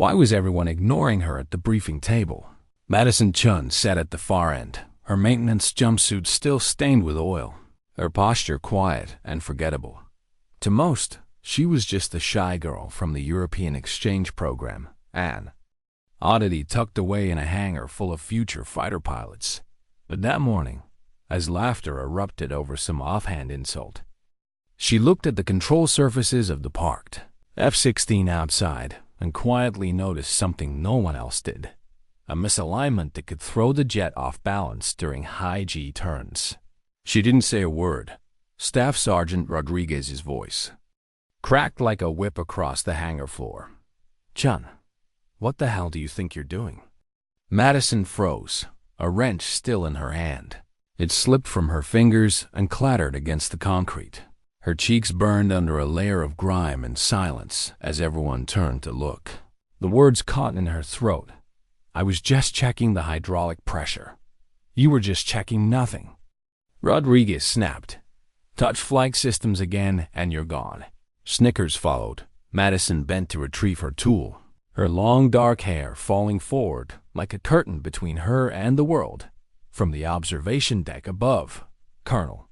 Why was everyone ignoring her at the briefing table? Madison Chun sat at the far end, her maintenance jumpsuit still stained with oil, her posture quiet and forgettable. To most, she was just a shy girl from the European exchange program, an oddity tucked away in a hangar full of future fighter pilots. But that morning, as laughter erupted over some offhand insult, she looked at the control surfaces of the parked F-16 outside and quietly noticed something no one else did. A misalignment that could throw the jet off balance during high G turns. She didn't say a word. Staff Sergeant Rodriguez's voice cracked like a whip across the hangar floor. "Chun, what the hell do you think you're doing?" Madison froze, a wrench still in her hand. It slipped from her fingers and clattered against the concrete. Her cheeks burned under a layer of grime and silence as everyone turned to look. The words caught in her throat. "I was just checking the hydraulic pressure. You were just checking nothing." Rodriguez snapped. "Touch flight systems again and you're gone." Snickers followed. Madison bent to retrieve her tool, her long dark hair falling forward like a curtain between her and the world. From the observation deck above, Colonel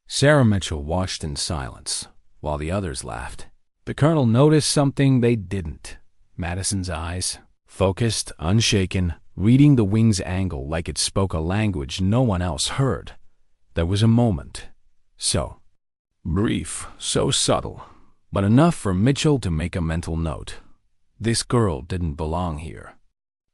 Sarah Mitchell watched in silence while the others laughed. The colonel noticed something they didn't. Madison's eyes, focused, unshaken, reading the wing's angle like it spoke a language no one else heard. There was a moment, so brief, so subtle, but enough for Mitchell to make a mental note. This girl didn't belong here.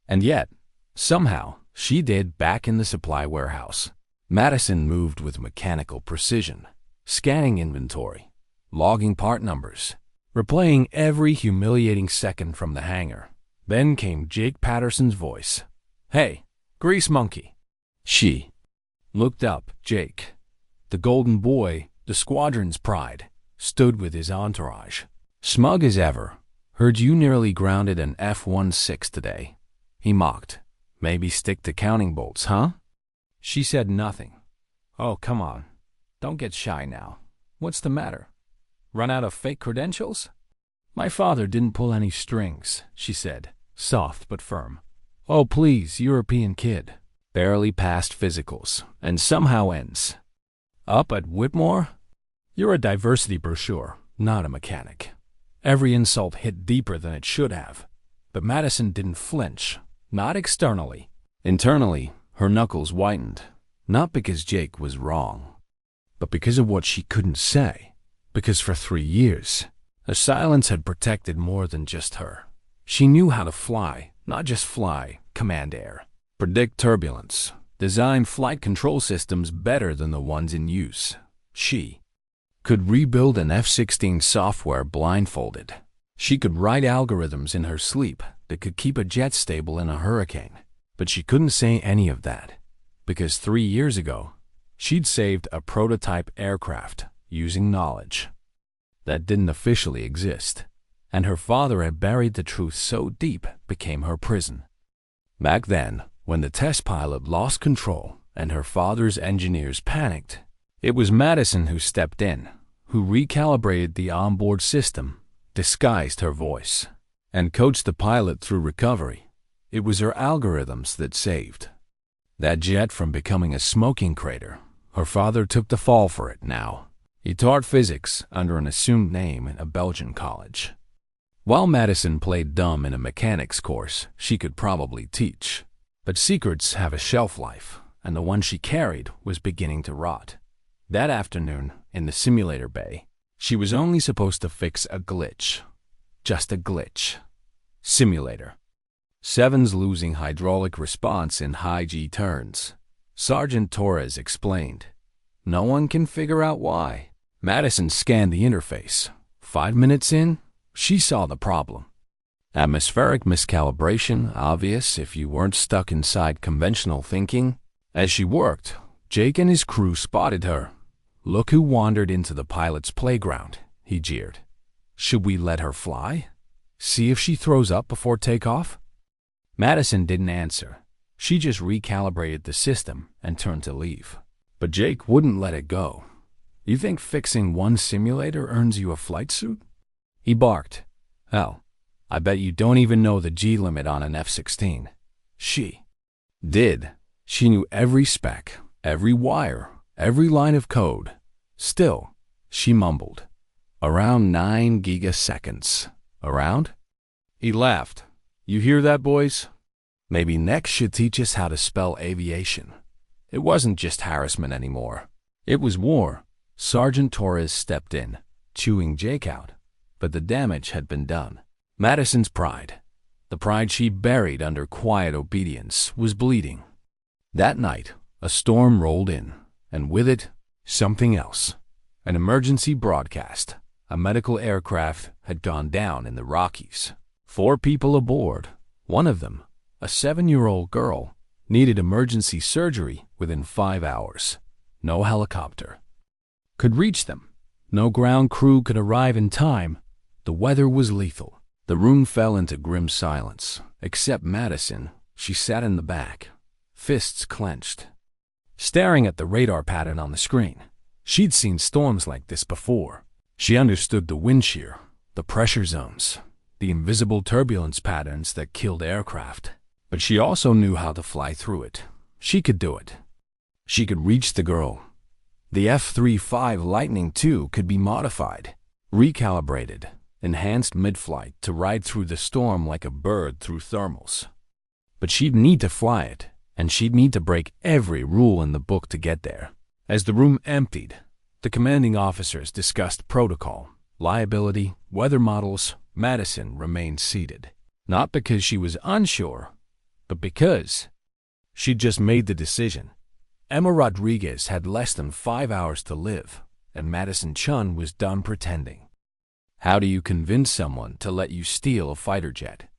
And yet, somehow, she did back in the supply warehouse. Madison moved with mechanical precision, scanning inventory, logging part numbers, replaying every humiliating second from the hangar. Then came Jake Patterson's voice. "Hey, grease monkey." She looked up. Jake, the golden boy, the squadron's pride, stood with his entourage. Smug as ever. "Heard you nearly grounded an F-16 today," he mocked. "Maybe stick to counting bolts, huh?" She said nothing. "Oh, come on. Don't get shy now. What's the matter? Run out of fake credentials?" "My father didn't pull any strings," she said, soft but firm. "Oh, please, European kid. Barely passed physicals, and somehow ends up at Whitmore? You're a diversity brochure, not a mechanic." Every insult hit deeper than it should have, but Madison didn't flinch, not externally. Internally, her knuckles whitened, not because Jake was wrong, but because of what she couldn't say. Because for 3 years, her silence had protected more than just her. She knew how to fly, not just fly, command air, predict turbulence, design flight control systems better than the ones in use. She could rebuild an F-16 software blindfolded. She could write algorithms in her sleep that could keep a jet stable in a hurricane. But she couldn't say any of that, because 3 years ago, she'd saved a prototype aircraft using knowledge that didn't officially exist, and her father had buried the truth so deep became her prison. Back then, when the test pilot lost control and her father's engineers panicked, it was Madison who stepped in, who recalibrated the onboard system, disguised her voice, and coached the pilot through recovery. It was her algorithms that saved that jet from becoming a smoking crater. Her father took the fall for it now. He taught physics under an assumed name in a Belgian college. While Madison played dumb in a mechanics course she could probably teach. But secrets have a shelf life, and the one she carried was beginning to rot. That afternoon, in the simulator bay, she was only supposed to fix a glitch. Just a glitch. Simulator. 7's losing hydraulic response in high G turns. Sergeant Torres explained. No one can figure out why. Madison scanned the interface. 5 minutes in, she saw the problem. Atmospheric miscalibration, obvious if you weren't stuck inside conventional thinking. As she worked, Jake and his crew spotted her. "Look who wandered into the pilot's playground," he jeered. "Should we let her fly? See if she throws up before takeoff?" Madison didn't answer. She just recalibrated the system and turned to leave. But Jake wouldn't let it go. "You think fixing one simulator earns you a flight suit?" He barked. "Hell, I bet you don't even know the G limit on an F-16. She did. She knew every spec, every wire, every line of code. Still, she mumbled. Around 9 gigaseconds. Around? He laughed. You hear that, boys? Maybe next should teach us how to spell aviation. It wasn't just harassment anymore. It was war. Sergeant Torres stepped in, chewing Jake out. But the damage had been done. Madison's pride, the pride she buried under quiet obedience, was bleeding. That night, a storm rolled in, and with it, something else. An emergency broadcast. A medical aircraft had gone down in the Rockies. 4 people aboard. One of them, a 7-year-old girl, needed emergency surgery within 5 hours. No helicopter could reach them. No ground crew could arrive in time. The weather was lethal. The room fell into grim silence, except Madison. She sat in the back, fists clenched, staring at the radar pattern on the screen. She'd seen storms like this before. She understood the wind shear, the pressure zones, the invisible turbulence patterns that killed aircraft. But she also knew how to fly through it. She could do it. She could reach the girl. The F-35 Lightning II could be modified, recalibrated, enhanced mid-flight to ride through the storm like a bird through thermals. But she'd need to fly it, and she'd need to break every rule in the book to get there. As the room emptied, the commanding officers discussed protocol, liability, weather models. Madison remained seated, not because she was unsure, but because she'd just made the decision. Emma Rodriguez had less than 5 hours to live, and Madison Chun was done pretending. How do you convince someone to let you steal a fighter jet?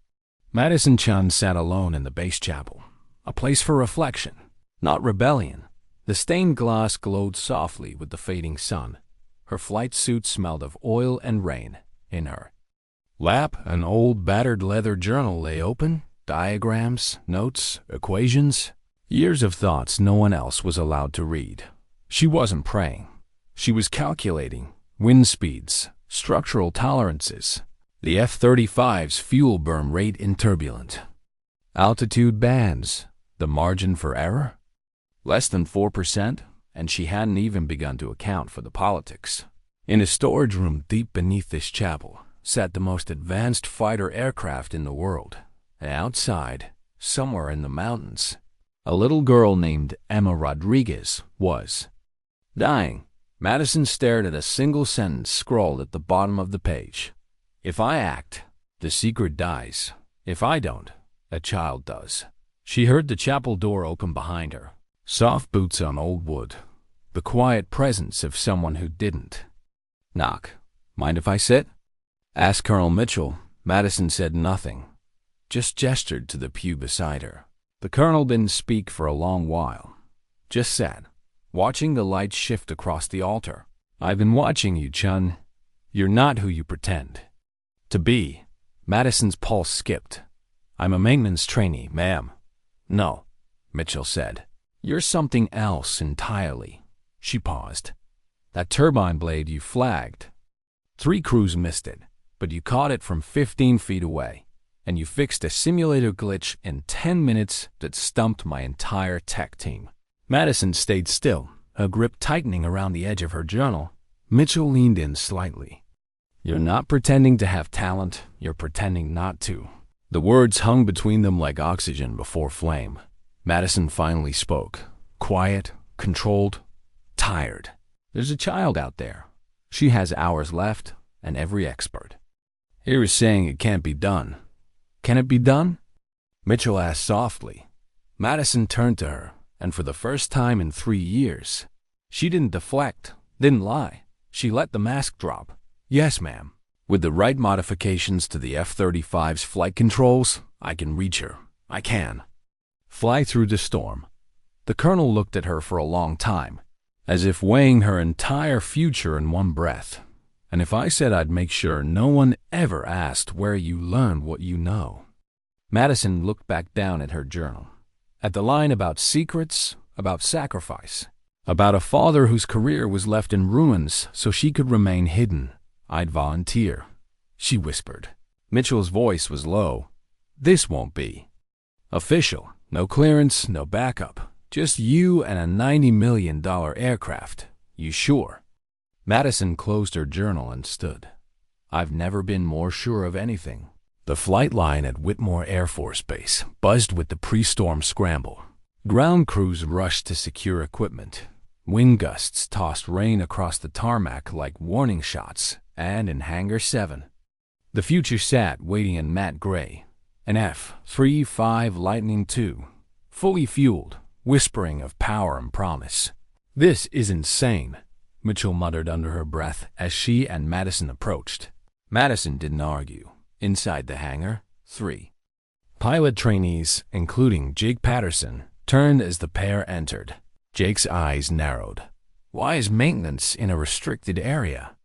Madison Chun sat alone in the base chapel, a place for reflection, not rebellion. The stained glass glowed softly with the fading sun. Her flight suit smelled of oil and rain. In her lap, an old battered leather journal lay open. Diagrams, notes, equations. Years of thoughts no one else was allowed to read. She wasn't praying. She was calculating wind speeds, structural tolerances, the F-35's fuel burn rate in turbulent, altitude bands, the margin for error. Less than 4%, and she hadn't even begun to account for the politics. In a storage room deep beneath this chapel sat the most advanced fighter aircraft in the world. And outside, somewhere in the mountains, a little girl named Emma Rodriguez was dying. Madison stared at a single sentence scrawled at the bottom of the page. If I act, the secret dies. If I don't, a child does. She heard the chapel door open behind her. Soft boots on old wood. The quiet presence of someone who didn't knock. Mind if I sit? Asked Colonel Mitchell. Madison said nothing, just gestured to the pew beside her. The colonel didn't speak for a long while, just sat, watching the light shift across the altar. I've been watching you, Chun. You're not who you pretend to be. Madison's pulse skipped. I'm a maintenance trainee, ma'am. No, Mitchell said. You're something else entirely. She paused. That turbine blade you flagged. 3 crews missed it, but you caught it from 15 feet away. And you fixed a simulator glitch in 10 minutes that stumped my entire tech team. Madison stayed still, her grip tightening around the edge of her journal. Mitchell leaned in slightly. You're not pretending to have talent, you're pretending not to. The words hung between them like oxygen before flame. Madison finally spoke, quiet, controlled, tired. There's a child out there. She has hours left, and every expert here is saying it can't be done. Can it be done? Mitchell asked softly. Madison turned to her, and for the first time in 3 years, she didn't deflect, didn't lie. She let the mask drop. Yes, ma'am. With the right modifications to the F-35's flight controls, I can reach her. I can. Fly through the storm. The colonel looked at her for a long time, as if weighing her entire future in one breath. And if I said I'd make sure no one ever asked where you learned what you know. Madison looked back down at her journal, at the line about secrets, about sacrifice, about a father whose career was left in ruins so she could remain hidden. I'd volunteer, she whispered. Mitchell's voice was low. This won't be official. No clearance, no backup. Just you and a $90 million aircraft. You sure? Madison closed her journal and stood. I've never been more sure of anything. The flight line at Whitmore Air Force Base buzzed with the pre-storm scramble. Ground crews rushed to secure equipment. Wind gusts tossed rain across the tarmac like warning shots, and in Hangar 7, the future sat waiting in matte gray, an F-35 Lightning II, fully fueled, whispering of power and promise. This is insane, Mitchell muttered under her breath as she and Madison approached. Madison didn't argue. Inside the hangar, 3 pilot trainees, including Jake Patterson, turned as the pair entered. Jake's eyes narrowed. Why is maintenance in a restricted area?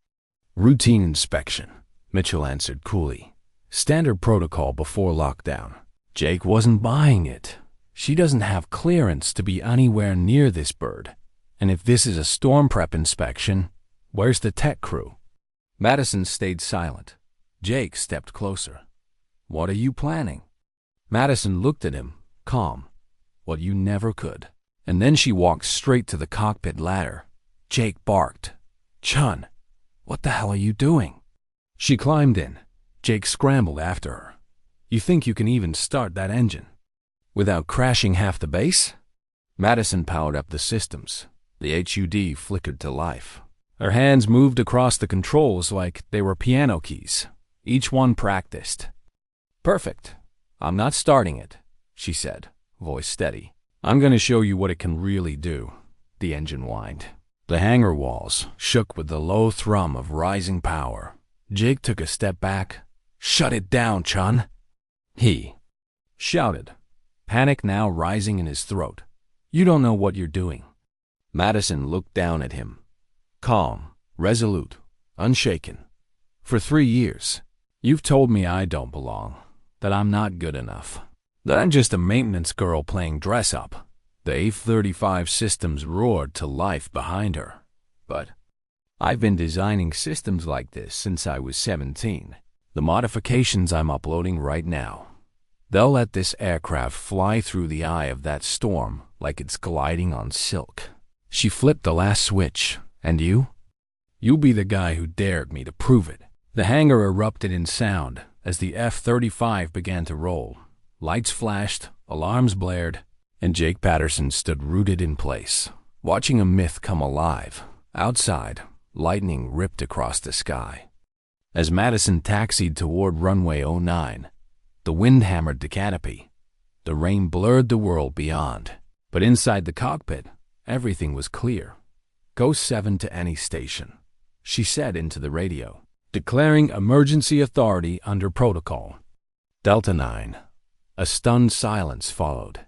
Routine inspection, Mitchell answered coolly. Standard protocol before lockdown. Jake wasn't buying it. She doesn't have clearance to be anywhere near this bird. And if this is a storm prep inspection, where's the tech crew? Madison stayed silent. Jake stepped closer. What are you planning? Madison looked at him, calm. What you never could. And then she walked straight to the cockpit ladder. Jake barked. Chun, what the hell are you doing? She climbed in. Jake scrambled after her. You think you can even start that engine without crashing half the base? Madison powered up the systems. The HUD flickered to life. Her hands moved across the controls like they were piano keys. Each one practiced. Perfect. I'm not starting it, she said, voice steady. I'm going to show you what it can really do. The engine whined. The hangar walls shook with the low thrum of rising power. Jake took a step back. Shut it down, Chun, he shouted, panic now rising in his throat. You don't know what you're doing. Madison looked down at him. Calm, resolute, unshaken. For 3 years, you've told me I don't belong, that I'm not good enough, that I'm just a maintenance girl playing dress-up. The F-35 systems roared to life behind her. But I've been designing systems like this since I was 17. The modifications I'm uploading right now. They'll let this aircraft fly through the eye of that storm like it's gliding on silk. She flipped the last switch. And you? You'll be the guy who dared me to prove it. The hangar erupted in sound as the F-35 began to roll. Lights flashed, alarms blared, and Jake Patterson stood rooted in place, watching a myth come alive. Outside, lightning ripped across the sky. As Madison taxied toward runway 09, the wind hammered the canopy. The rain blurred the world beyond. But inside the cockpit, everything was clear. Go 7 to any station, she said into the radio, declaring emergency authority under protocol. Delta 9. A stunned silence followed.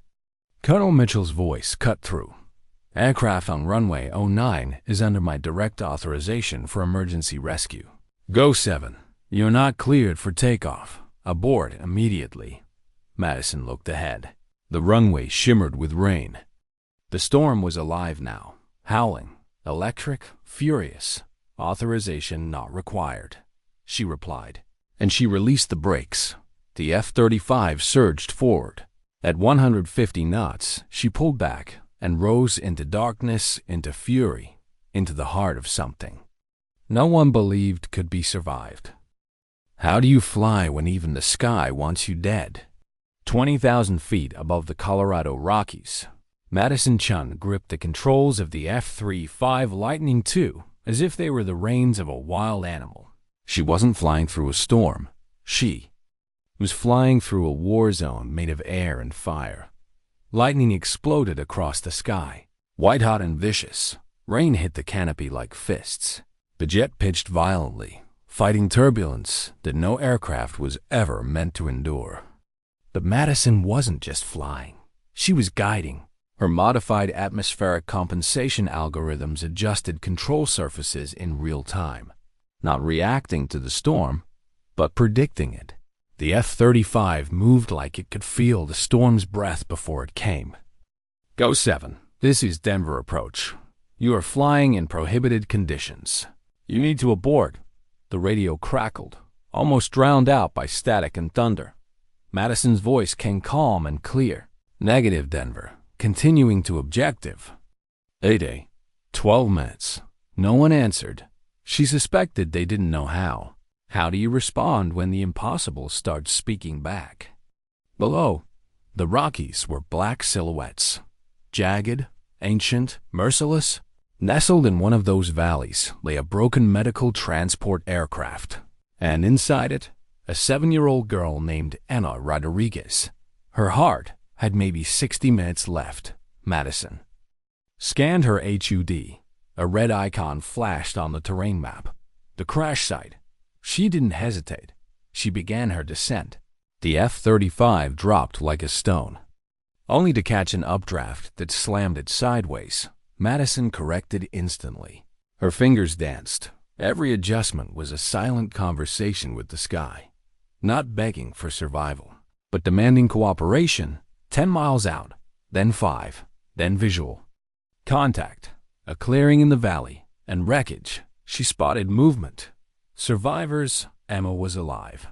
Colonel Mitchell's voice cut through. Aircraft on runway 09 is under my direct authorization for emergency rescue. Go 7. You're not cleared for takeoff. Abort immediately. Madison looked ahead. The runway shimmered with rain. The storm was alive now, howling, electric, furious. Authorization not required, she replied. And she released the brakes. The F-35 surged forward. At 150 knots, she pulled back and rose into darkness, into fury, into the heart of something no one believed could be survived. How do you fly when even the sky wants you dead? 20,000 feet above the Colorado Rockies, Madison Chun gripped the controls of the F-35 Lightning II as if they were the reins of a wild animal. She wasn't flying through a storm. She was flying through a war zone made of air and fire. Lightning exploded across the sky, white-hot and vicious. Rain hit the canopy like fists. The jet pitched violently, fighting turbulence that no aircraft was ever meant to endure. But Madison wasn't just flying. She was guiding. Her modified atmospheric compensation algorithms adjusted control surfaces in real time, not reacting to the storm, but predicting it. The F-35 moved like it could feel the storm's breath before it came. Go 7. This is Denver approach. You are flying in prohibited conditions. You need to abort. The radio crackled. almost drowned out by static and thunder. Madison's voice came calm and clear. Negative, Denver. Continuing to objective. 8A. 12 minutes. No one answered. She suspected they didn't know how. How do you respond when the impossible starts speaking back? Below, the Rockies were black silhouettes. Jagged, ancient, merciless. Nestled in one of those valleys lay a broken medical transport aircraft. And inside it, a 7-year-old girl named Anna Rodriguez. Her heart had maybe 60 minutes left. Madison scanned her HUD. A red icon flashed on the terrain map. The crash site. She didn't hesitate. She began her descent. The F-35 dropped like a stone, only to catch an updraft that slammed it sideways. Madison corrected instantly. Her fingers danced. Every adjustment was a silent conversation with the sky, not begging for survival, but demanding cooperation. 10 miles out, then 5, then visual. Contact. A clearing in the valley, and wreckage. She spotted movement. Survivors. Emma was alive.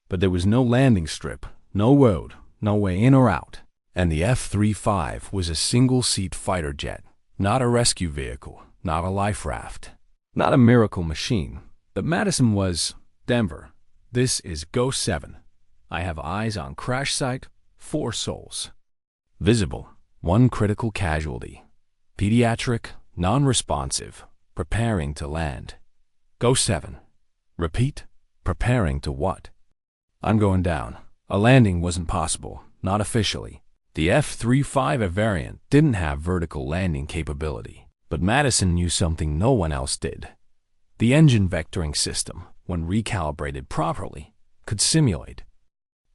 But there was no landing strip, no road, no way in or out. And the F-35 was a single-seat fighter jet, not a rescue vehicle, not a life raft, not a miracle machine. But Madison was Denver. This is Ghost 7. I have eyes on crash site, 4 souls. Visible, 1 critical casualty. Pediatric, non-responsive, preparing to land. Ghost 7. Repeat, preparing to what? I'm going down. A landing wasn't possible, not officially. The F-35 variant didn't have vertical landing capability, but Madison knew something no one else did. The engine vectoring system, when recalibrated properly, could simulate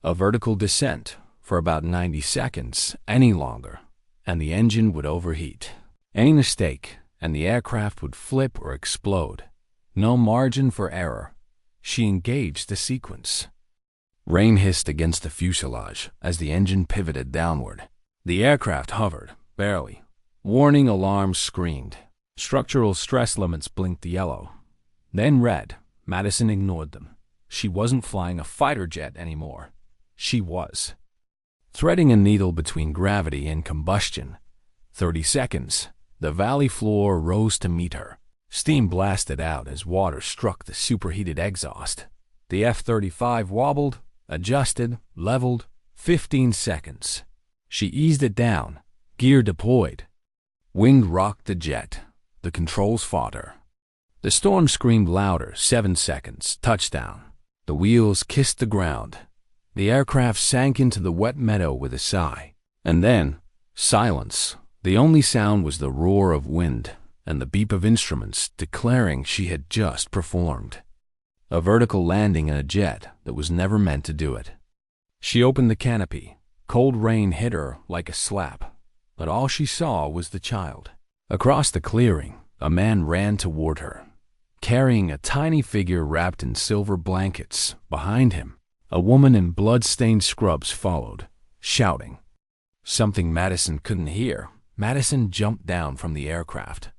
a vertical descent for about 90 seconds, any longer, and the engine would overheat. Any mistake, and the aircraft would flip or explode. No margin for error. She engaged the sequence. Rain hissed against the fuselage as the engine pivoted downward. The aircraft hovered, barely. Warning alarms screamed. Structural stress limits blinked yellow. Then red. Madison ignored them. She wasn't flying a fighter jet anymore. She was threading a needle between gravity and combustion. 30 seconds. The valley floor rose to meet her. Steam blasted out as water struck the superheated exhaust. The F-35 wobbled, adjusted, leveled. 15 seconds. She eased it down. Gear deployed. Wind rocked the jet. The controls fought her. The storm screamed louder. 7 seconds. Touchdown. The wheels kissed the ground. The aircraft sank into the wet meadow with a sigh. And then, silence. The only sound was the roar of wind and the beep of instruments declaring she had just performed a vertical landing in a jet that was never meant to do it. She opened the canopy. Cold rain hit her like a slap, but all she saw was the child. Across the clearing, a man ran toward her, carrying a tiny figure wrapped in silver blankets. Behind him, a woman in blood-stained scrubs followed, shouting something Madison couldn't hear. Madison jumped down from the aircraft.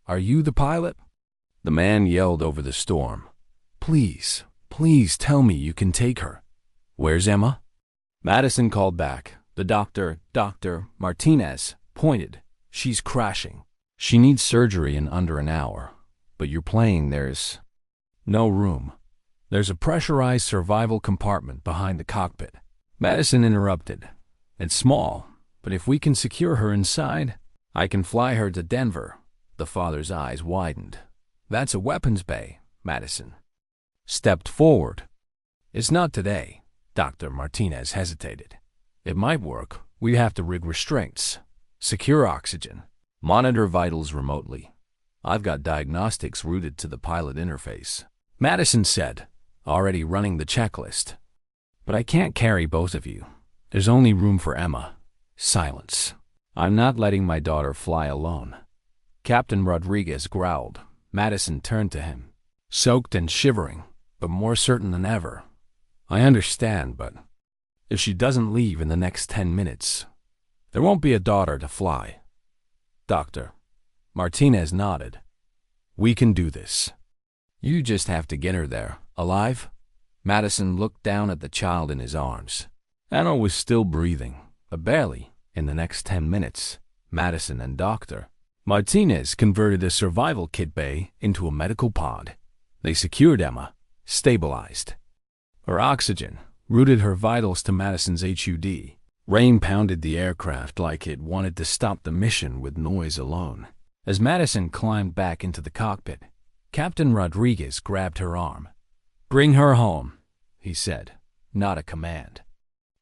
"Are you the pilot?" The man yelled over the storm. "Please, please tell me you can take her." "Where's Emma?" Madison called back. The doctor, Dr. Martinez, pointed. "She's crashing. She needs surgery in under an hour. But you're playing there's no room. There's a pressurized survival compartment behind the cockpit." Madison interrupted. "It's small, but if we can secure her inside, I can fly her to Denver." The father's eyes widened. "That's a weapons bay." Madison stepped forward. "It's not today." Dr. Martinez hesitated. "It might work. We have to rig restraints, secure oxygen, monitor vitals remotely. I've got diagnostics routed to the pilot interface." Madison said, already running the checklist. "But I can't carry both of you. There's only room for Emma." Silence. "I'm not letting my daughter fly alone." Captain Rodriguez growled. Madison turned to him, soaked and shivering, but more certain than ever. "I understand, but if she doesn't leave in the next 10 minutes, there won't be a daughter to fly." Dr. Martinez nodded. "We can do this. You just have to get her there, alive, Madison looked down at the child in his arms. Anna was still breathing, but barely. In the next 10 minutes, Madison and Dr. Martinez converted a survival kit bay into a medical pod. They secured Emma, stabilized her oxygen, routed her vitals to Madison's HUD. Rain pounded the aircraft like it wanted to stop the mission with noise alone. As Madison climbed back into the cockpit, Captain Rodriguez grabbed her arm. "Bring her home," he said, not a command.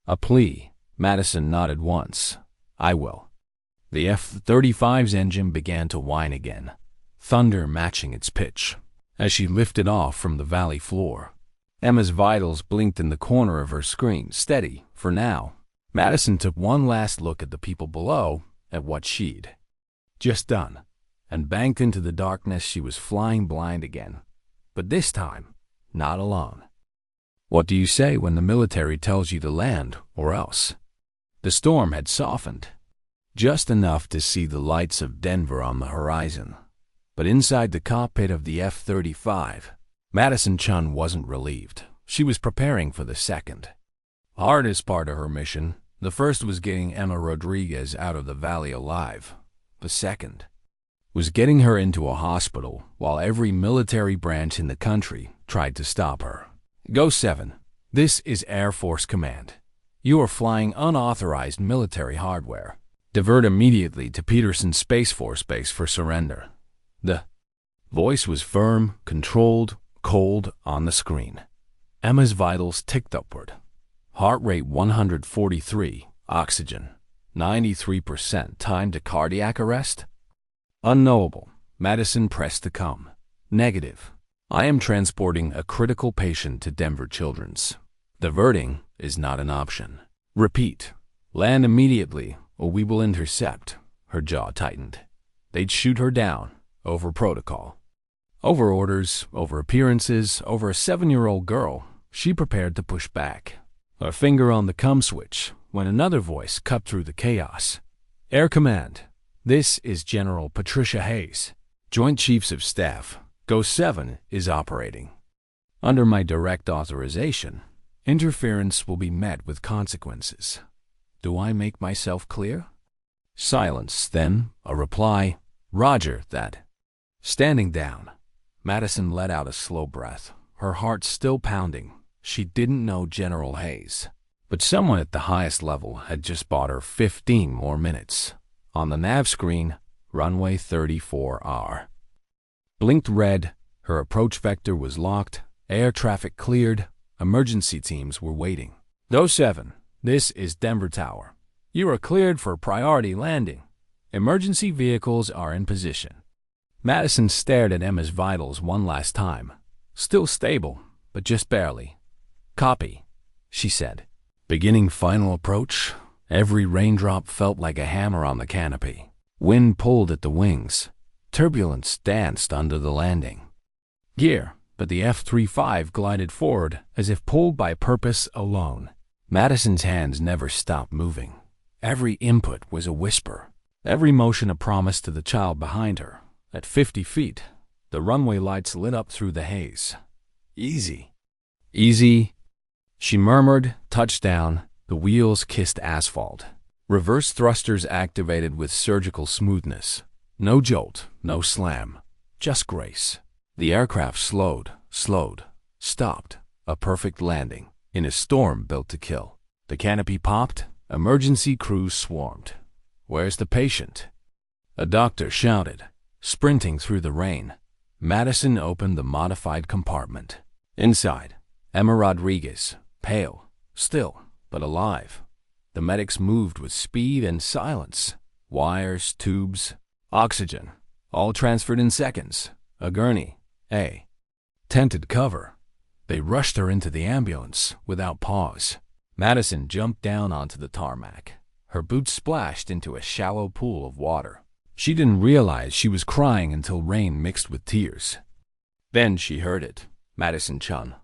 A plea. Madison nodded once. "I will." The F-35's engine began to whine again, thunder matching its pitch, as she lifted off from the valley floor. Emma's vitals blinked in the corner of her screen, steady for now. Madison took one last look at the people below, at what she'd just done, and banked into the darkness. She was flying blind again, but this time, not alone. What do you say when the military tells you to land, or else? The storm had softened, just enough to see the lights of Denver on the horizon. But inside the cockpit of the F-35, Madison Chun wasn't relieved. She was preparing for the second, hardest part of her mission. The first was getting Emma Rodriguez out of the valley alive. The second was getting her into a hospital while every military branch in the country tried to stop her. Go 7. This is Air Force Command. You are flying unauthorized military hardware. Divert immediately to Peterson Space Force Base for surrender. The voice was firm, controlled, cold on the screen. Emma's vitals ticked upward. Heart rate 143, oxygen 93%, time to cardiac arrest? Unknowable. Madison pressed the com. Negative. I am transporting a critical patient to Denver Children's. Diverting is not an option. Repeat. Land immediately, or we will intercept. Her jaw tightened. They'd shoot her down, over protocol. Over orders, over appearances, over a 7-year-old girl. She prepared to push back, her finger on the com switch, when another voice cut through the chaos. Air Command. This is General Patricia Hayes, Joint Chiefs of Staff. Go 7 is operating. Under my direct authorization, interference will be met with consequences. Do I make myself clear? Silence, then a reply. Roger that. Standing down, Madison let out a slow breath, her heart still pounding. She didn't know General Hayes, but someone at the highest level had just bought her 15 more minutes. On the nav screen, runway 34R. Blinked red, her approach vector was locked, air traffic cleared, emergency teams were waiting. Go 7, this is Denver Tower. You are cleared for priority landing. Emergency vehicles are in position. Madison stared at Emma's vitals one last time. Still stable, but just barely. Copy, she said. Beginning final approach. Every raindrop felt like a hammer on the canopy. Wind pulled at the wings. Turbulence danced under the landing gear, but the F-35 glided forward as if pulled by purpose alone. Madison's hands never stopped moving. Every input was a whisper, every motion a promise to the child behind her. At 50 feet, the runway lights lit up through the haze. Easy. Easy, she murmured. Touchdown. The wheels kissed asphalt. Reverse thrusters activated with surgical smoothness. No jolt, no slam, just grace. The aircraft slowed, stopped. A perfect landing in a storm built to kill. The canopy popped. Emergency crews swarmed. Where's the patient? A doctor shouted, sprinting through the rain. Madison opened the modified compartment. Inside, Emma Rodriguez, pale, still, but alive. The medics moved with speed and silence. Wires, tubes, oxygen, all transferred in seconds. A gurney, a tented cover. They rushed her into the ambulance without pause. Madison jumped down onto the tarmac. Her boots splashed into a shallow pool of water. She didn't realize she was crying until rain mixed with tears. Then she heard it. Madison Chun.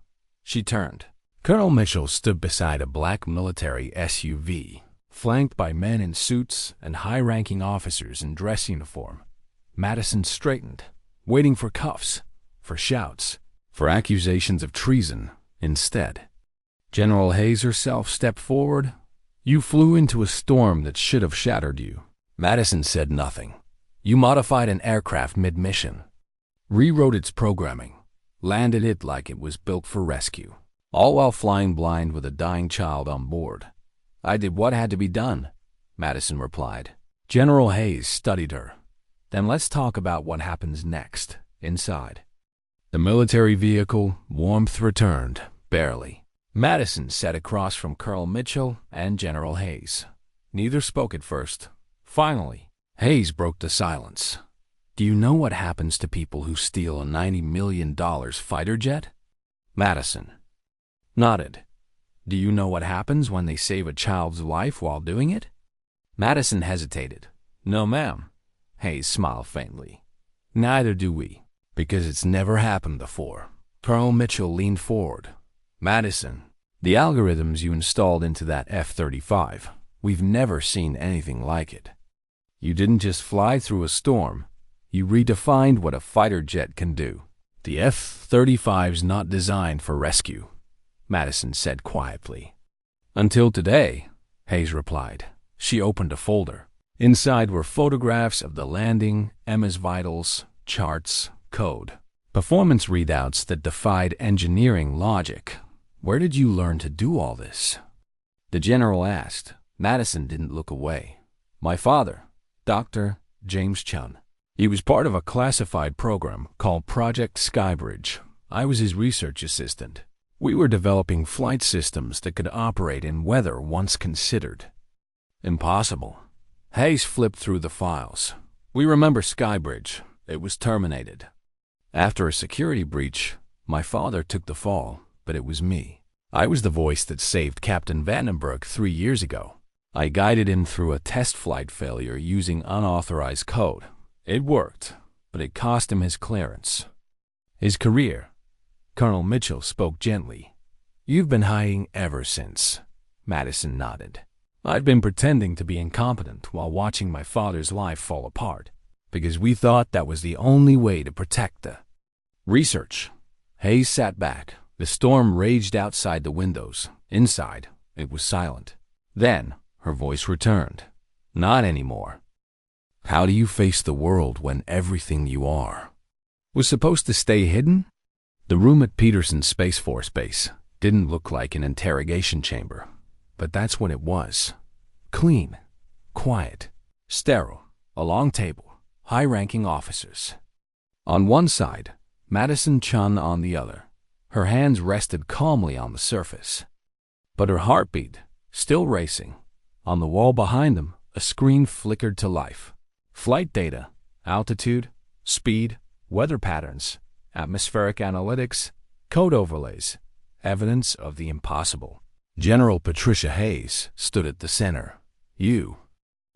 She turned. Colonel Mitchell stood beside a black military SUV, flanked by men in suits and high-ranking officers in dress uniform. Madison straightened, waiting for cuffs, for shouts, for accusations of treason. instead. General Hayes herself stepped forward. You flew into a storm that should have shattered you. Madison said nothing. You modified an aircraft mid-mission, rewrote its programming, landed it like it was built for rescue, all while flying blind with a dying child on board. I did what had to be done, Madison replied. General Hayes studied her. Then let's talk about what happens next, inside. The military vehicle, warmth returned, barely. Madison sat across from Colonel Mitchell and General Hayes. Neither spoke at first. Finally, Hayes broke the silence. Do you know what happens to people who steal a $90 million fighter jet? Madison nodded. Do you know what happens when they save a child's life while doing it? Madison hesitated. No, ma'am. Hayes smiled faintly. Neither do we, because it's never happened before. Colonel Mitchell leaned forward. Madison, the algorithms you installed into that F-35, we've never seen anything like it. You didn't just fly through a storm. You redefined what a fighter jet can do. The F-35's not designed for rescue, Madison said quietly. Until today, Hayes replied. She opened a folder. Inside were photographs of the landing, Emma's vitals, charts, code, performance readouts that defied engineering logic. Where did you learn to do all this? The general asked. Madison didn't look away. My father, Dr. James Chun. He was part of a classified program called Project Skybridge. I was his research assistant. We were developing flight systems that could operate in weather once considered impossible. Hayes flipped through the files. We remember Skybridge. It was terminated. After a security breach, my father took the fall, but it was me. I was the voice that saved Captain Vandenberg 3 years ago. I guided him through a test flight failure using unauthorized code. It worked, but it cost him his clearance. His career. Colonel Mitchell spoke gently. You've been hiding ever since. Madison nodded. I'd been pretending to be incompetent while watching my father's life fall apart, because we thought that was the only way to protect the research. Hayes sat back. The storm raged outside the windows. Inside, it was silent. Then, her voice returned. Not anymore. How do you face the world when everything you are was supposed to stay hidden? The room at Peterson Space Force Base didn't look like an interrogation chamber, but that's what it was. Clean, quiet, sterile, a long table, high-ranking officers. On one side, Madison Chun on the other. Her hands rested calmly on the surface, but her heartbeat still racing. On the wall behind them, a screen flickered to life. Flight data, altitude, speed, weather patterns, atmospheric analytics, code overlays, evidence of the impossible. General Patricia Hayes stood at the center. You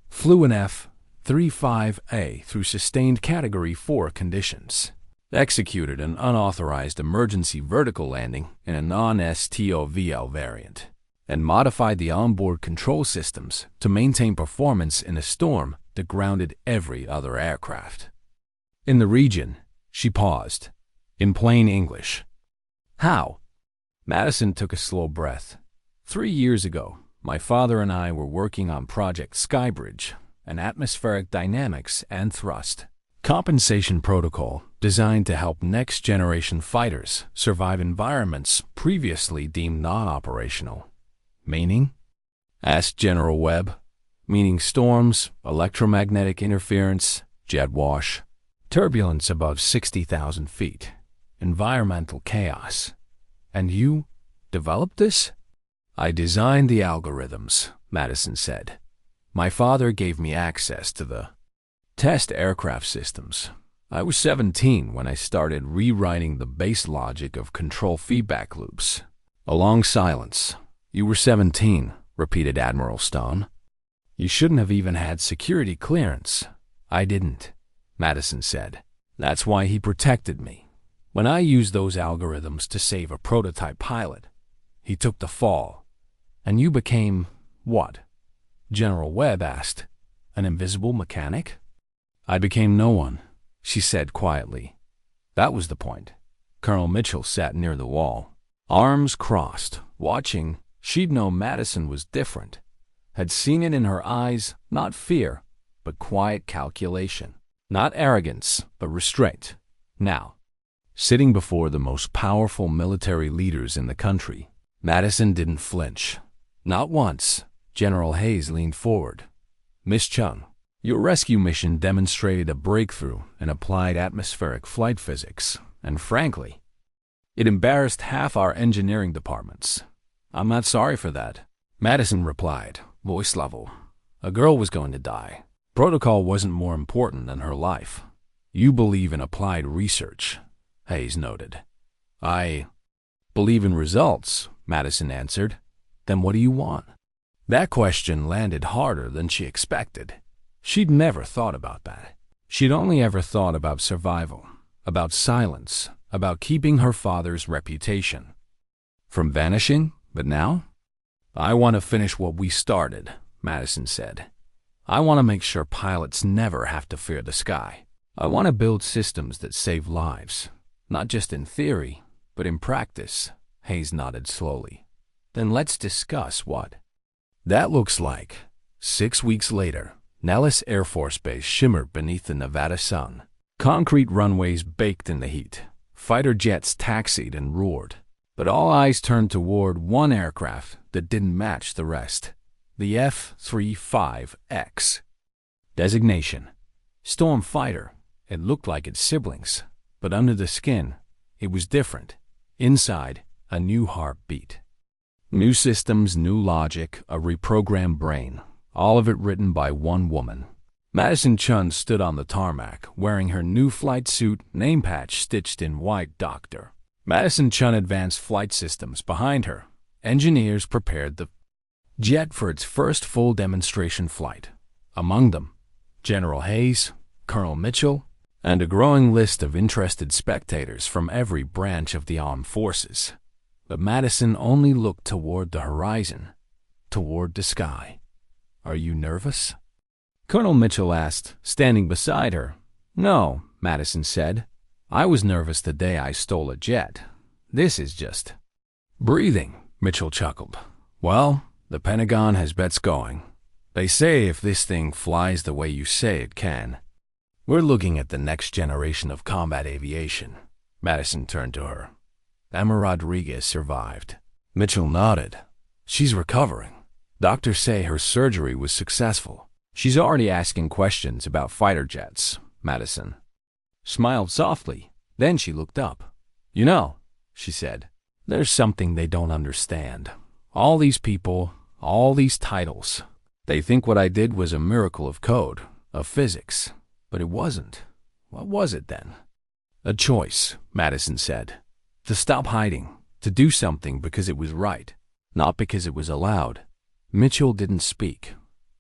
flew an F-35A through sustained Category 4 conditions, executed an unauthorized emergency vertical landing in a non-STOVL variant, and modified the onboard control systems to maintain performance in a storm that grounded every other aircraft. In the region, she paused. In plain English. How? Madison took a slow breath. 3 years ago, my father and I were working on Project Skybridge, an atmospheric dynamics and thrust compensation protocol designed to help next-generation fighters survive environments previously deemed non-operational. Meaning? Asked General Webb. Meaning storms, electromagnetic interference, jet wash, turbulence above 60,000 feet, environmental chaos. And you developed this? I designed the algorithms, Madison said. My father gave me access to the test aircraft systems. I was 17 when I started rewriting the base logic of control feedback loops. A long silence. You were 17, repeated Admiral Stone. You shouldn't have even had security clearance. I didn't, Madison said. That's why he protected me. When I used those algorithms to save a prototype pilot, he took the fall. And you became what? General Webb asked. An invisible mechanic? I became no one, she said quietly. That was the point. Colonel Mitchell sat near the wall. Arms crossed, watching, she'd know Madison was different. Had seen it in her eyes, not fear, but quiet calculation. Not arrogance, but restraint. Now, sitting before the most powerful military leaders in the country, Madison didn't flinch. Not once. General Hayes leaned forward. "Miss Chung, your rescue mission demonstrated a breakthrough in applied atmospheric flight physics, and frankly, it embarrassed half our engineering departments. I'm not sorry for that," Madison replied, voice level. "A girl was going to die. Protocol wasn't more important than her life." "You believe in applied research," Hayes noted. "I believe in results," Madison answered. "Then what do you want?" That question landed harder than she expected. She'd never thought about that. She'd only ever thought about survival, about silence, about keeping her father's reputation from vanishing. But now, "I want to finish what we started," Madison said. "I want to make sure pilots never have to fear the sky. I want to build systems that save lives, not just in theory, but in practice." Hayes nodded slowly. "Then let's discuss what that looks like." 6 weeks later, Nellis Air Force Base shimmered beneath the Nevada sun. Concrete runways baked in the heat. Fighter jets taxied and roared. But all eyes turned toward one aircraft that didn't match the rest. The F-35X. Designation: Storm Fighter. It looked like its siblings, but under the skin, it was different. Inside, a new heartbeat. New systems, new logic, a reprogrammed brain. All of it written by one woman. Madison Chun stood on the tarmac, wearing her new flight suit, name patch stitched in white doctor. Madison Chun Advanced Flight Systems behind her. Engineers prepared the jet for its first full demonstration flight. Among them, General Hayes, Colonel Mitchell, and a growing list of interested spectators from every branch of the armed forces. But Madison only looked toward the horizon, toward the sky. "Are you nervous?" Colonel Mitchell asked, standing beside her. "No," Madison said. "I was nervous the day I stole a jet. This is just breathing," Mitchell chuckled. "Well, the Pentagon has bets going. They say if this thing flies the way you say it can, we're looking at the next generation of combat aviation." Madison turned to her. "Emma Rodriguez survived." Mitchell nodded. "She's recovering. Doctors say her surgery was successful. She's already asking questions about fighter jets." Madison smiled softly. Then she looked up. "You know," she said, "there's something they don't understand. All these people, all these titles. They think what I did was a miracle of code, of physics. But it wasn't. What was it then?" "A choice," Madison said. "To stop hiding, to do something because it was right, not because it was allowed." Mitchell didn't speak,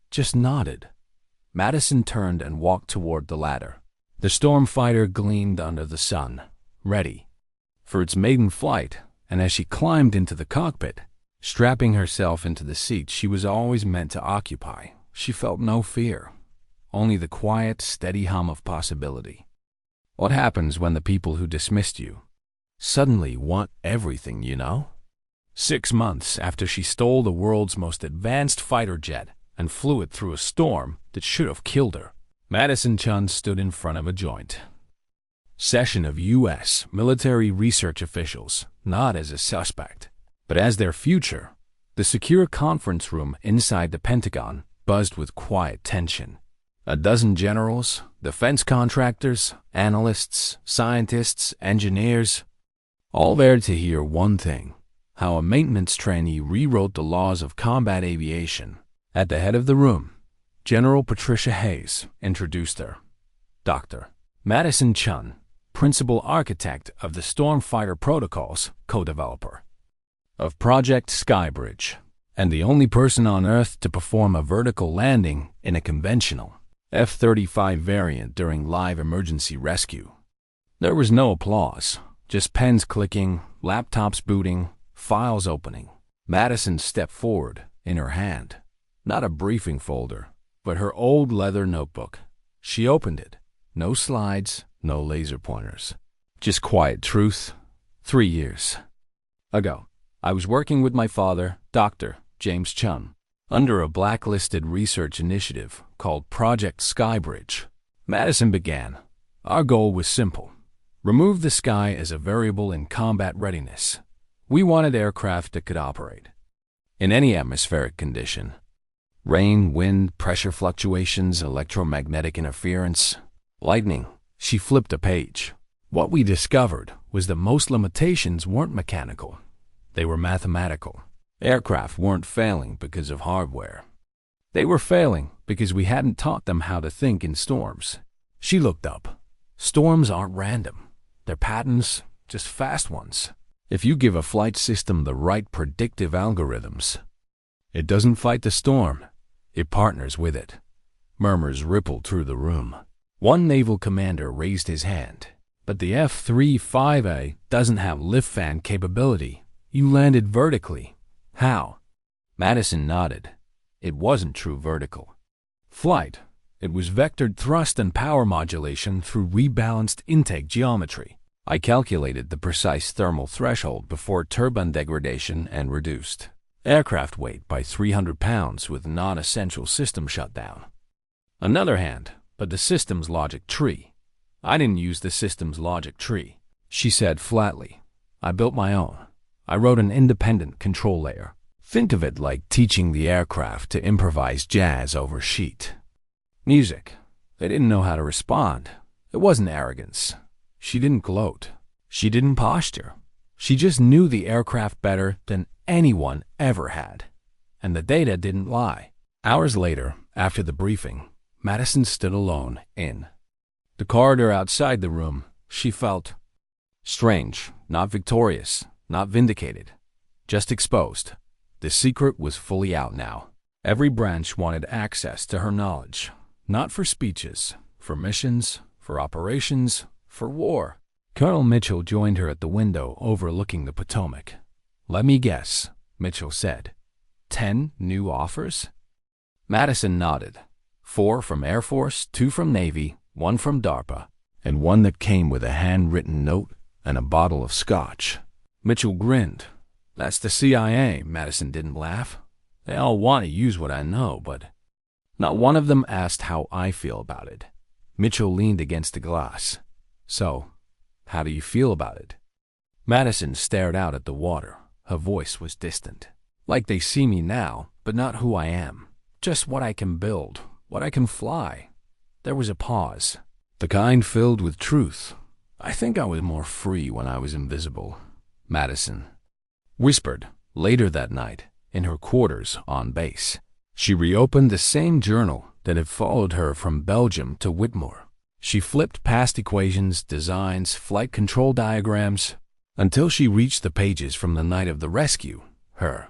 just nodded. Madison turned and walked toward the ladder. The storm fighter gleamed under the sun, ready for its maiden flight, and as she climbed into the cockpit, strapping herself into the seat she was always meant to occupy, she felt no fear, only the quiet, steady hum of possibility. What happens when the people who dismissed you suddenly want everything, you know? 6 months after she stole the world's most advanced fighter jet and flew it through a storm that should have killed her, Madison Chun stood in front of a joint session of U.S. military research officials, not as a suspect, but as their future. The secure conference room inside the Pentagon buzzed with quiet tension. A dozen generals, defense contractors, analysts, scientists, engineers, all there to hear one thing: how a maintenance trainee rewrote the laws of combat aviation. At the head of the room, General Patricia Hayes introduced her. Dr. Madison Chun, principal architect of the Stormfighter Protocols, co-developer of Project Skybridge, and the only person on Earth to perform a vertical landing in a conventional F-35 variant during live emergency rescue. There was no applause, just pens clicking, laptops booting, files opening. Madison stepped forward, in her hand not a briefing folder, but her old leather notebook. She opened it. No slides, no laser pointers. Just quiet truth. 3 years. ago, I was working with my father, Dr. James Chun, under a blacklisted research initiative called Project Skybridge. Madison began. Our goal was simple. Remove the sky as a variable in combat readiness. We wanted aircraft that could operate in any atmospheric condition. Rain, wind, pressure fluctuations, electromagnetic interference, lightning. She flipped a page. What we discovered was that most limitations weren't mechanical. They were mathematical. Aircraft weren't failing because of hardware. They were failing because we hadn't taught them how to think in storms. She looked up. Storms aren't random. They're patterns, just fast ones. If you give a flight system the right predictive algorithms, it doesn't fight the storm. It partners with it. Murmurs rippled through the room. One naval commander raised his hand. But the F-35A doesn't have lift fan capability. You landed vertically. How? Madison nodded. It wasn't true vertical flight. It was vectored thrust and power modulation through rebalanced intake geometry. I calculated the precise thermal threshold before turbine degradation and reduced aircraft weight by 300 pounds with non-essential system shutdown. Another hand, but the system's logic tree. I didn't use the system's logic tree, she said flatly. I built my own. I wrote an independent control layer. Think of it like teaching the aircraft to improvise jazz over sheet music. They didn't know how to respond. It wasn't arrogance. She didn't gloat. She didn't posture. She just knew the aircraft better than anyone ever had. And the data didn't lie. Hours later, after the briefing, Madison stood alone in the corridor outside the room. She felt strange, not victorious, not vindicated, just exposed. The secret was fully out now. Every branch wanted access to her knowledge, not for speeches, for missions, for operations, for war. Colonel Mitchell joined her at the window overlooking the Potomac. Let me guess, Mitchell said. 10 new offers? Madison nodded. 4 from Air Force, 2 from Navy, 1 from DARPA, and 1 that came with a handwritten note and a bottle of scotch. Mitchell grinned. That's the CIA. Madison didn't laugh. They all want to use what I know, but not one of them asked how I feel about it. Mitchell leaned against the glass. So, how do you feel about it? Madison stared out at the water. Her voice was distant. Like they see me now, but not who I am. Just what I can build, what I can fly. There was a pause, the kind filled with truth. I think I was more free when I was invisible, Madison whispered later that night in her quarters on base. She reopened the same journal that had followed her from Belgium to Whitmore. She flipped past equations, designs, flight control diagrams, until she reached the pages from the night of the rescue. Her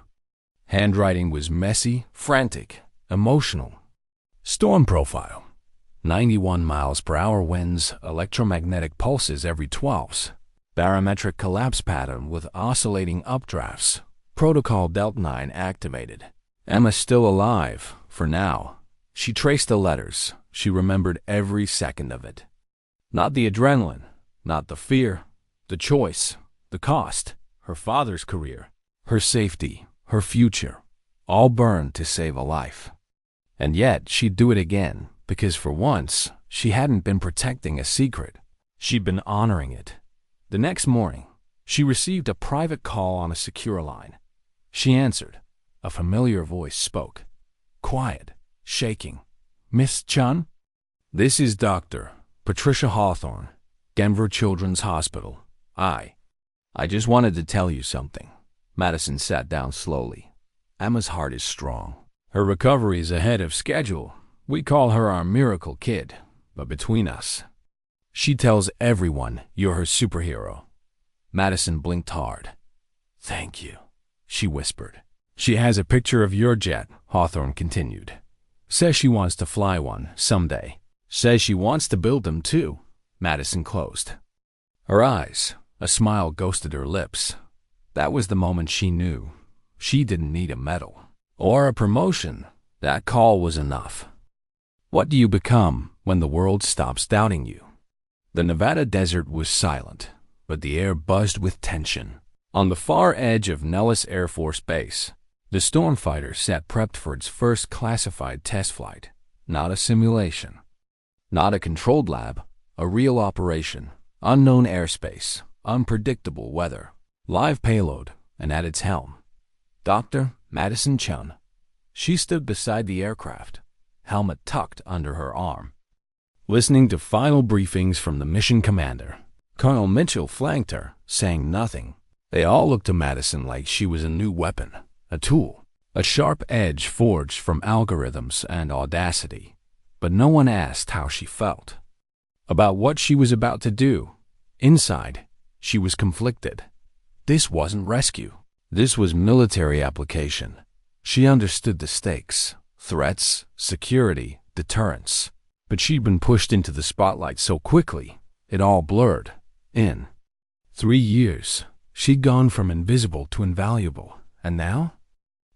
handwriting was messy, frantic, emotional. Storm profile. 91 miles per hour winds, electromagnetic pulses every 12s. Barometric collapse pattern with oscillating updrafts. Protocol Delta 9 activated. Emma's still alive, for now. She traced the letters. She remembered every second of it. Not the adrenaline, not the fear, the choice, the cost, her father's career, her safety, her future, all burned to save a life. And yet she'd do it again, because for once, she hadn't been protecting a secret. She'd been honoring it. The next morning, she received a private call on a secure line. She answered. A familiar voice spoke. Quiet, shaking. Miss Chun? This is Dr. Patricia Hawthorne, Denver Children's Hospital. I just wanted to tell you something. Madison sat down slowly. Emma's heart is strong. Her recovery is ahead of schedule. We call her our miracle kid. But between us, she tells everyone you're her superhero. Madison blinked hard. Thank you, she whispered. She has a picture of your jet, Hawthorne continued. Says she wants to fly one someday. Says she wants to build them too. Madison closed her eyes. A smile ghosted her lips. That was the moment she knew. She didn't need a medal or a promotion. That call was enough. What do you become when the world stops doubting you? The Nevada desert was silent, but the air buzzed with tension. On the far edge of Nellis Air Force Base, the Stormfighter sat prepped for its first classified test flight. Not a simulation. Not a controlled lab. A real operation. Unknown airspace. Unpredictable weather. Live payload. And at its helm, Dr. Madison Chun. She stood beside the aircraft, helmet tucked under her arm, listening to final briefings from the mission commander. Colonel Mitchell flanked her, saying nothing. They all looked to Madison like she was a new weapon, a tool, a sharp edge forged from algorithms and audacity. But no one asked how she felt about what she was about to do. Inside, she was conflicted. This wasn't rescue. This was military application. She understood the stakes, threats, security, deterrence. But she'd been pushed into the spotlight so quickly, it all blurred. In 3 years, she'd gone from invisible to invaluable. And now?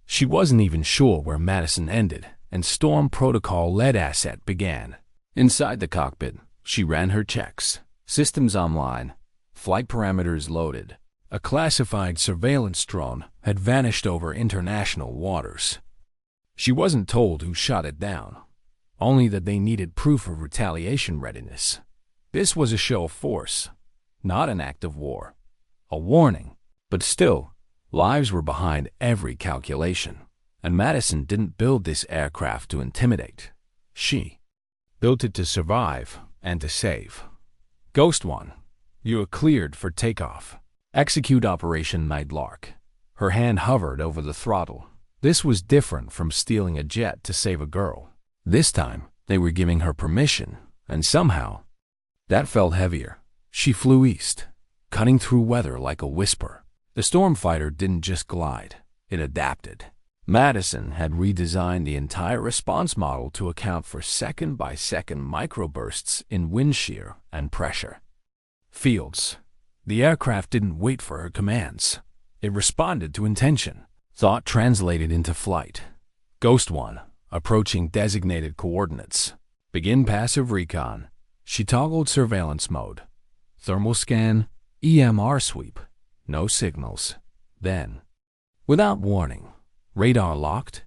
She wasn't even sure where Madison ended and Storm Protocol-led asset began. Inside the cockpit, she ran her checks. Systems online, flight parameters loaded. A classified surveillance drone had vanished over international waters. She wasn't told who shot it down, only that they needed proof of retaliation readiness. This was a show of force, not an act of war. A warning, but still, lives were behind every calculation. And Madison didn't build this aircraft to intimidate. She built it to survive and to save. Ghost One, you are cleared for takeoff. Execute Operation Nightlark. Her hand hovered over the throttle. This was different from stealing a jet to save a girl. This time, they were giving her permission, and somehow, that felt heavier. She flew east, cutting through weather like a whisper. The Stormfighter didn't just glide, it adapted. Madison had redesigned the entire response model to account for second-by-second microbursts in wind shear and pressure. Fields. The aircraft didn't wait for her commands. It responded to intention. Thought translated into flight. Ghost One, approaching designated coordinates. Begin passive recon. She toggled surveillance mode. Thermal scan, EMR sweep. No signals. Then, without warning, radar locked.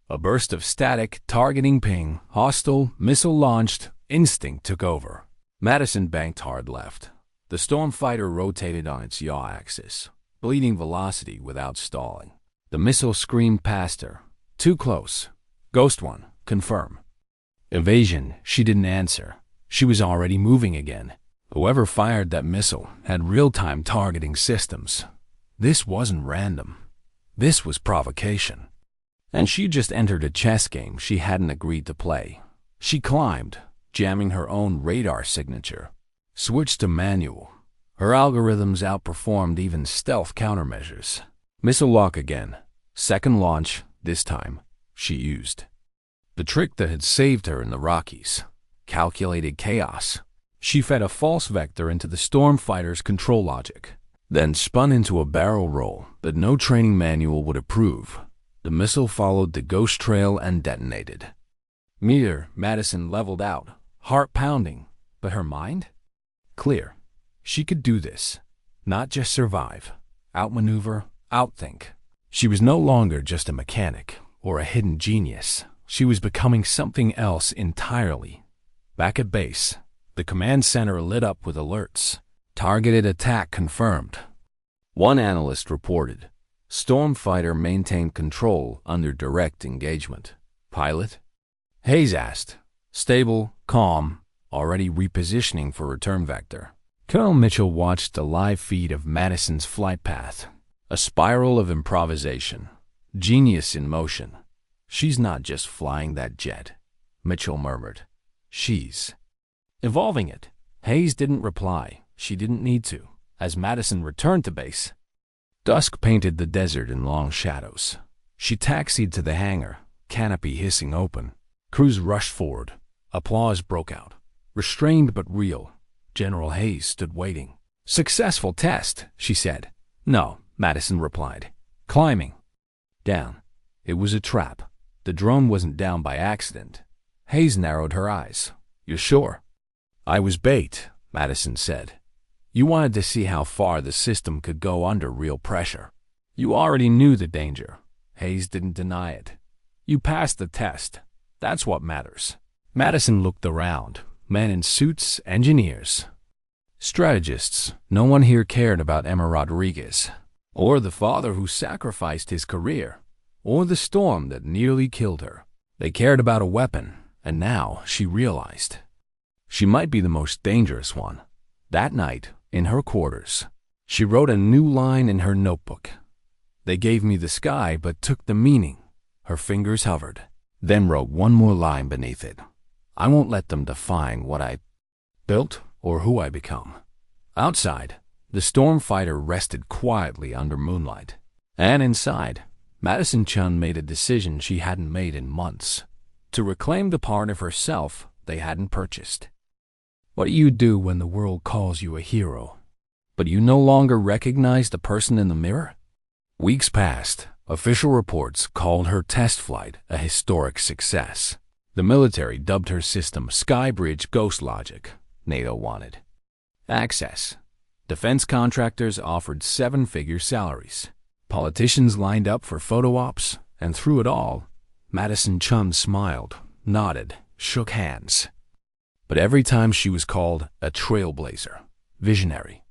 A burst of static, targeting ping, hostile, missile launched, instinct took over. Madison banked hard left. The Stormfighter rotated on its yaw axis, bleeding velocity without stalling. The missile screamed past her. Too close. Ghost One, confirm. Evasion, she didn't answer. She was already moving again. Whoever fired that missile had real-time targeting systems. This wasn't random. This was provocation. And she just entered a chess game she hadn't agreed to play. She climbed, jamming her own radar signature. Switched to manual. Her algorithms outperformed even stealth countermeasures. Missile lock again. Second launch, this time, she used the trick that had saved her in the Rockies. Calculated chaos. She fed a false vector into the Stormfighter's control logic, then spun into a barrel roll that no training manual would approve. The missile followed the ghost trail and detonated. Madison leveled out, heart pounding, but her mind? Clear. She could do this. Not just survive. Outmaneuver, outthink. She was no longer just a mechanic or a hidden genius. She was becoming something else entirely. Back at base, the command center lit up with alerts. Targeted attack confirmed. One analyst reported, Stormfighter maintained control under direct engagement. Pilot? Hayes asked. Stable, calm, already repositioning for return vector. Colonel Mitchell watched the live feed of Madison's flight path. A spiral of improvisation. Genius in motion. She's not just flying that jet, Mitchell murmured. She's evolving it. Hayes didn't reply. She didn't need to. As Madison returned to base, dusk painted the desert in long shadows. She taxied to the hangar, canopy hissing open. Crews rushed forward. Applause broke out. Restrained but real. General Hayes stood waiting. Successful test, she said. No, Madison replied. Climbing. Down. It was a trap. The drone wasn't down by accident. Hayes narrowed her eyes. You're sure? I was bait, Madison said. You wanted to see how far the system could go under real pressure. You already knew the danger. Hayes didn't deny it. You passed the test. That's what matters. Madison looked around. Men in suits, engineers, strategists. No one here cared about Emma Rodriguez, or the father who sacrificed his career, or the storm that nearly killed her. They cared about a weapon, and now she realized she might be the most dangerous one. That night, in her quarters, she wrote a new line in her notebook. They gave me the sky but took the meaning. Her fingers hovered, then wrote one more line beneath it. I won't let them define what I built or who I become. Outside, the storm fighter rested quietly under moonlight. And inside, Madison Chun made a decision she hadn't made in months, to reclaim the part of herself they hadn't purchased. What do you do when the world calls you a hero, but you no longer recognize the person in the mirror? Weeks passed. Official reports called her test flight a historic success. The military dubbed her system Skybridge Ghost Logic. NATO wanted access. Defense contractors offered seven-figure salaries. Politicians lined up for photo ops, and through it all, Madison Chun smiled, nodded, shook hands. But every time she was called a trailblazer, visionary,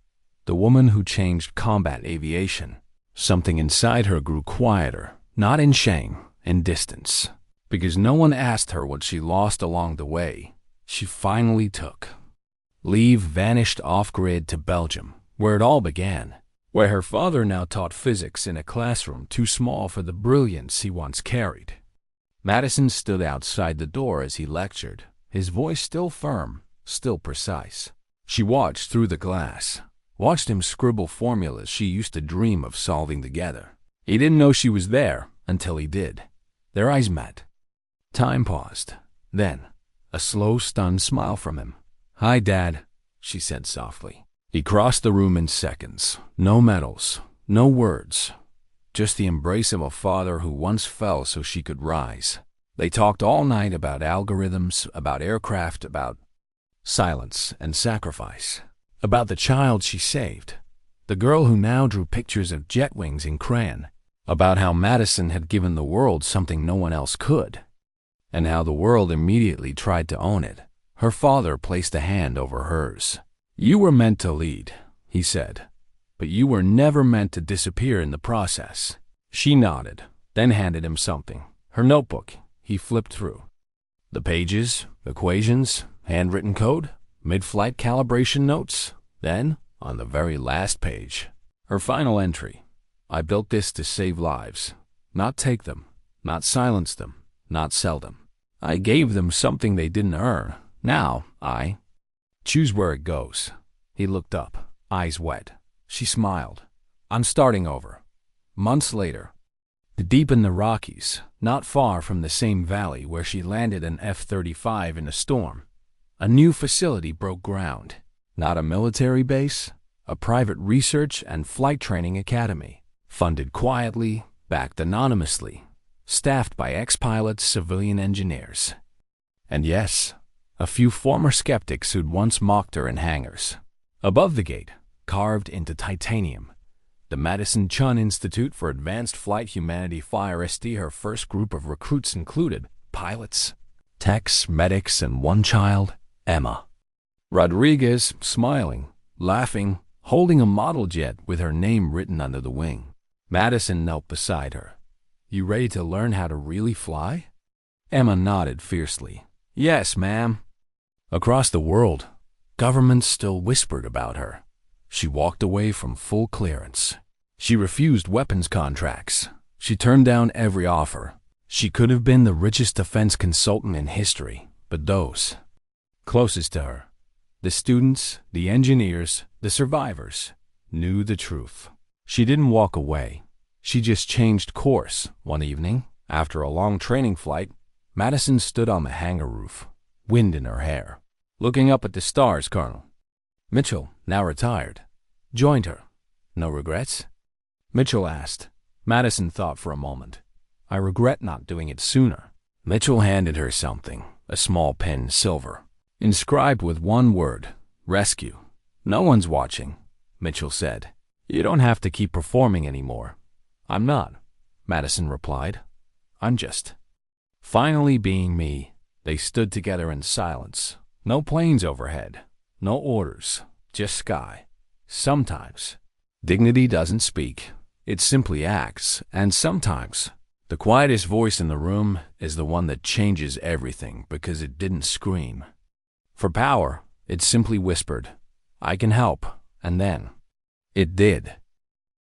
the woman who changed combat aviation, something inside her grew quieter, not in shame, in distance. Because no one asked her what she lost along the way, she finally took leave, vanished off-grid to Belgium, where it all began, where her father now taught physics in a classroom too small for the brilliance he once carried. Madison stood outside the door as he lectured, his voice still firm, still precise. She watched through the glass, watched him scribble formulas she used to dream of solving together. He didn't know she was there until he did. Their eyes met. Time paused. Then, a slow, stunned smile from him. Hi, Dad, she said softly. He crossed the room in seconds. No medals, no words, just the embrace of a father who once fell so she could rise. They talked all night about algorithms, about aircraft, about silence and sacrifice, about the child she saved, the girl who now drew pictures of jet wings in crayon, about how Madison had given the world something no one else could, and how the world immediately tried to own it. Her father placed a hand over hers. You were meant to lead, he said, but you were never meant to disappear in the process. She nodded, then handed him something. Her notebook. He flipped through. The pages, equations, handwritten code, mid-flight calibration notes. Then, on the very last page, her final entry. I built this to save lives, not take them, not silence them, not sell them. I gave them something they didn't earn. Now, I choose where it goes. He looked up, eyes wet. She smiled. I'm starting over. Months later, deep in the Rockies, not far from the same valley where she landed an F-35 in a storm, a new facility broke ground. Not a military base, a private research and flight training academy, funded quietly, backed anonymously, staffed by ex-pilots, civilian engineers. And yes, a few former skeptics who'd once mocked her in hangars. Above the gate, carved into titanium, the Madison Chun Institute for Advanced Flight Humanity Fire ST. Her first group of recruits included pilots, techs, medics, and one child, Emma Rodriguez, smiling, laughing, holding a model jet with her name written under the wing. Madison knelt beside her. You ready to learn how to really fly? Emma nodded fiercely. Yes, ma'am. Across the world, governments still whispered about her. She walked away from full clearance. She refused weapons contracts. She turned down every offer. She could have been the richest defense consultant in history, but those closest to her, the students, the engineers, the survivors, knew the truth. She didn't walk away. She just changed course. One evening, after a long training flight, Madison stood on the hangar roof, wind in her hair, looking up at the stars. Colonel Mitchell, now retired, joined her. No regrets? Mitchell asked. Madison thought for a moment. I regret not doing it sooner. Mitchell handed her something, a small pen, silver, inscribed with one word, rescue. No one's watching, Mitchell said. You don't have to keep performing anymore. I'm not, Madison replied. I'm just finally being me. They stood together in silence. No planes overhead. No orders. Just sky. Sometimes dignity doesn't speak. It simply acts. And sometimes the quietest voice in the room is the one that changes everything because it didn't scream. For power, it simply whispered, I can help. And then it did.